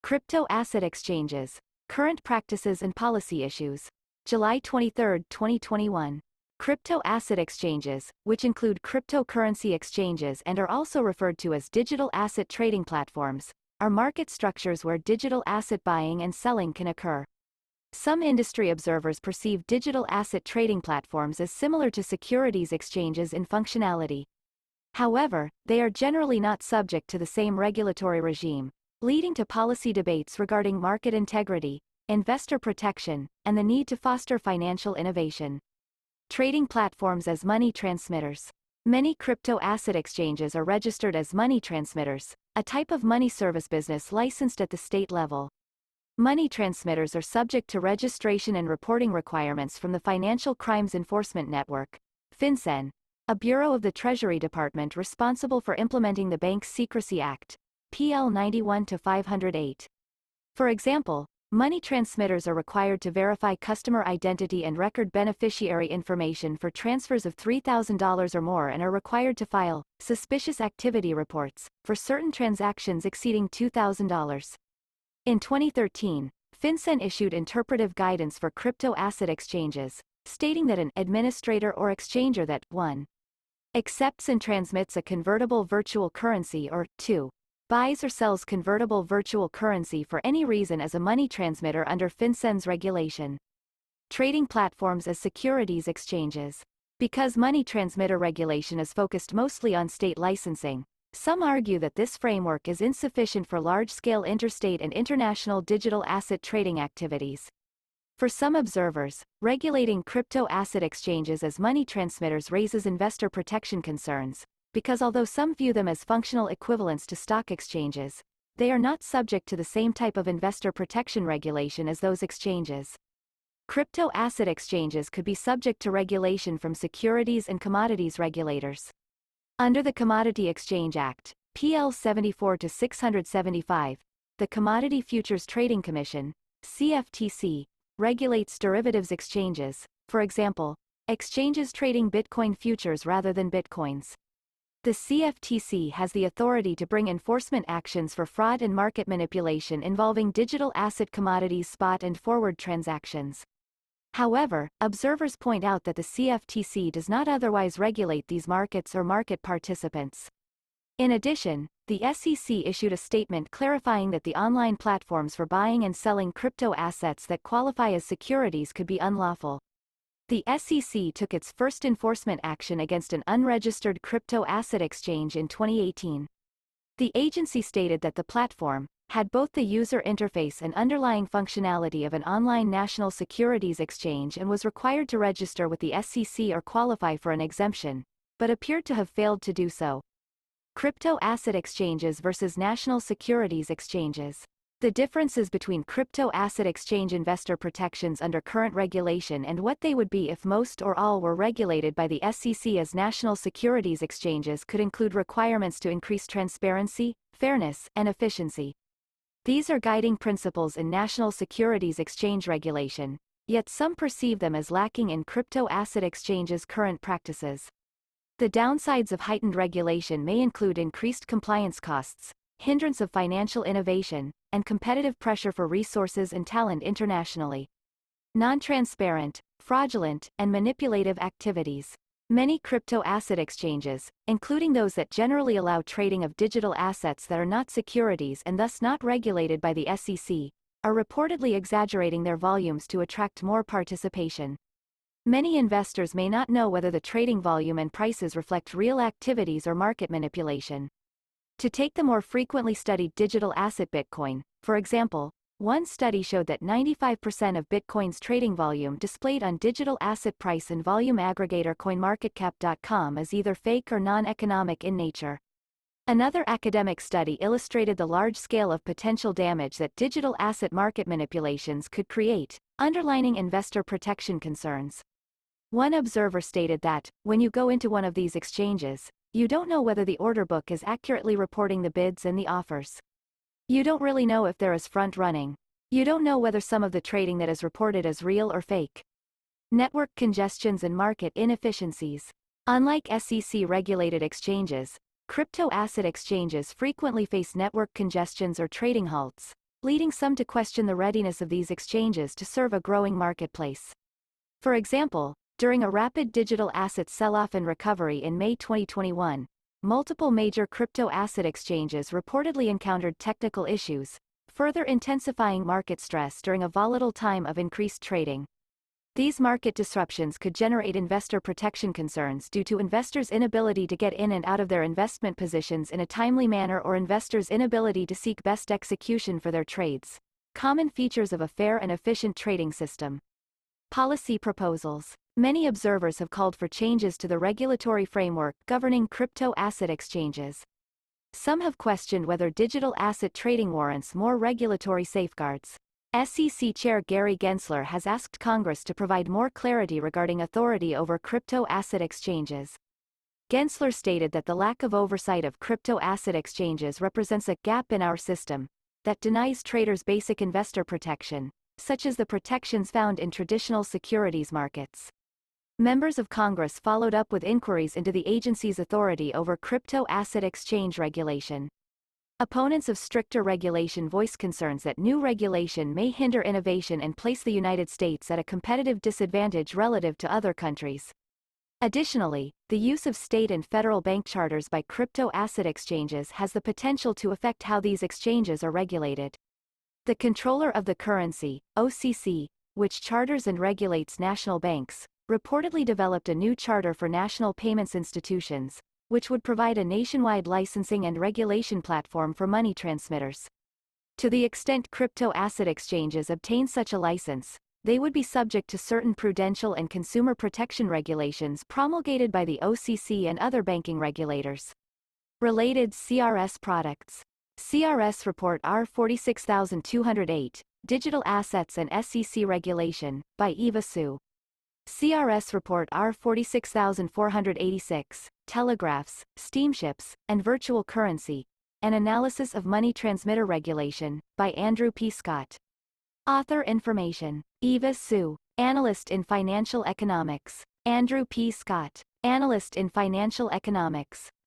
Crypto asset exchanges, current practices and policy issues. July 23, 2021. Crypto asset exchanges, which include cryptocurrency exchanges and are also referred to as digital asset trading platforms, are market structures where digital asset buying and selling can occur. Some industry observers perceive digital asset trading platforms as similar to securities exchanges in functionality. However, they are generally not subject to the same regulatory regime, leading to policy debates regarding market integrity, investor protection, and the need to foster financial innovation. Trading platforms as money transmitters. Many crypto asset exchanges are registered as money transmitters, a type of money service business licensed at the state level. Money transmitters are subject to registration and reporting requirements from the Financial Crimes Enforcement Network, FinCEN, a bureau of the Treasury Department responsible for implementing the Bank Secrecy Act, PL 91-508. For example, money transmitters are required to verify customer identity and record beneficiary information for transfers of $3,000 or more and are required to file suspicious activity reports for certain transactions exceeding $2,000. In 2013, FinCEN issued interpretive guidance for crypto asset exchanges, stating that an administrator or exchanger that 1. accepts and transmits a convertible virtual currency or 2. buys or sells convertible virtual currency for any reason as a money transmitter under FinCEN's regulation. Trading platforms as securities exchanges. Because money transmitter regulation is focused mostly on state licensing, some argue that this framework is insufficient for large-scale interstate and international digital asset trading activities. For some observers, regulating crypto asset exchanges as money transmitters raises investor protection concerns, because although some view them as functional equivalents to stock exchanges, they are not subject to the same type of investor protection regulation as those exchanges. Crypto asset exchanges could be subject to regulation from securities and commodities regulators. Under the Commodity Exchange Act, PL 74-675, the Commodity Futures Trading Commission, CFTC, regulates derivatives exchanges, for example, exchanges trading Bitcoin futures rather than Bitcoins. The CFTC has the authority to bring enforcement actions for fraud and market manipulation involving digital asset commodities spot and forward transactions. However, observers point out that the CFTC does not otherwise regulate these markets or market participants. In addition, the SEC issued a statement clarifying that the online platforms for buying and selling crypto assets that qualify as securities could be unlawful. The SEC took its first enforcement action against an unregistered crypto asset exchange in 2018. The agency stated that the platform had both the user interface and underlying functionality of an online national securities exchange and was required to register with the SEC or qualify for an exemption, but appeared to have failed to do so. Crypto asset exchanges versus national securities exchanges. The differences between crypto asset exchange investor protections under current regulation and what they would be if most or all were regulated by the SEC as national securities exchanges could include requirements to increase transparency, fairness, and efficiency. These are guiding principles in national securities exchange regulation, yet some perceive them as lacking in crypto asset exchanges' current practices. The downsides of heightened regulation may include increased compliance costs, hindrance of financial innovation, and competitive pressure for resources and talent internationally. Non-transparent, fraudulent, and manipulative activities. Many crypto asset exchanges, including those that generally allow trading of digital assets that are not securities and thus not regulated by the SEC, are reportedly exaggerating their volumes to attract more participation. Many investors may not know whether the trading volume and prices reflect real activities or market manipulation. To take the more frequently studied digital asset Bitcoin, for example, one study showed that 95% of Bitcoin's trading volume displayed on digital asset price and volume aggregator CoinMarketCap.com is either fake or non-economic in nature. Another academic study illustrated the large scale of potential damage that digital asset market manipulations could create, underlining investor protection concerns. One observer stated that, when you go into one of these exchanges, you don't know whether the order book is accurately reporting the bids and the offers. You don't really know if there is front running. You don't know whether some of the trading that is reported is real or fake. Network congestions and market inefficiencies. Unlike SEC-regulated exchanges, crypto asset exchanges frequently face network congestions or trading halts, leading some to question the readiness of these exchanges to serve a growing marketplace. For example, during a rapid digital asset sell-off and recovery in May 2021, multiple major crypto asset exchanges reportedly encountered technical issues, further intensifying market stress during a volatile time of increased trading. These market disruptions could generate investor protection concerns due to investors' inability to get in and out of their investment positions in a timely manner or investors' inability to seek best execution for their trades. Common features of a fair and efficient trading system. Policy proposals. Many observers have called for changes to the regulatory framework governing crypto asset exchanges. Some have questioned whether digital asset trading warrants more regulatory safeguards. SEC Chair Gary Gensler has asked Congress to provide more clarity regarding authority over crypto asset exchanges. Gensler stated that the lack of oversight of crypto asset exchanges represents a gap in our system that denies traders basic investor protection, such as the protections found in traditional securities markets. Members of Congress followed up with inquiries into the agency's authority over crypto asset exchange regulation. Opponents of stricter regulation voiced concerns that new regulation may hinder innovation and place the United States at a competitive disadvantage relative to other countries. Additionally, the use of state and federal bank charters by crypto asset exchanges has the potential to affect how these exchanges are regulated. The Controller of the Currency, OCC, which charters and regulates national banks, reportedly developed a new charter for national payments institutions, which would provide a nationwide licensing and regulation platform for money transmitters. To the extent crypto asset exchanges obtain such a license, they would be subject to certain prudential and consumer protection regulations promulgated by the OCC and other banking regulators. Related CRS products. CRS Report R46208, Digital Assets and SEC Regulation, by Eva Su. CRS Report R46486, Telegraphs, Steamships, and Virtual Currency, An Analysis of Money Transmitter Regulation, by Andrew P. Scott. Author information. Eva Su, Analyst in Financial Economics. Andrew P. Scott, Analyst in Financial Economics.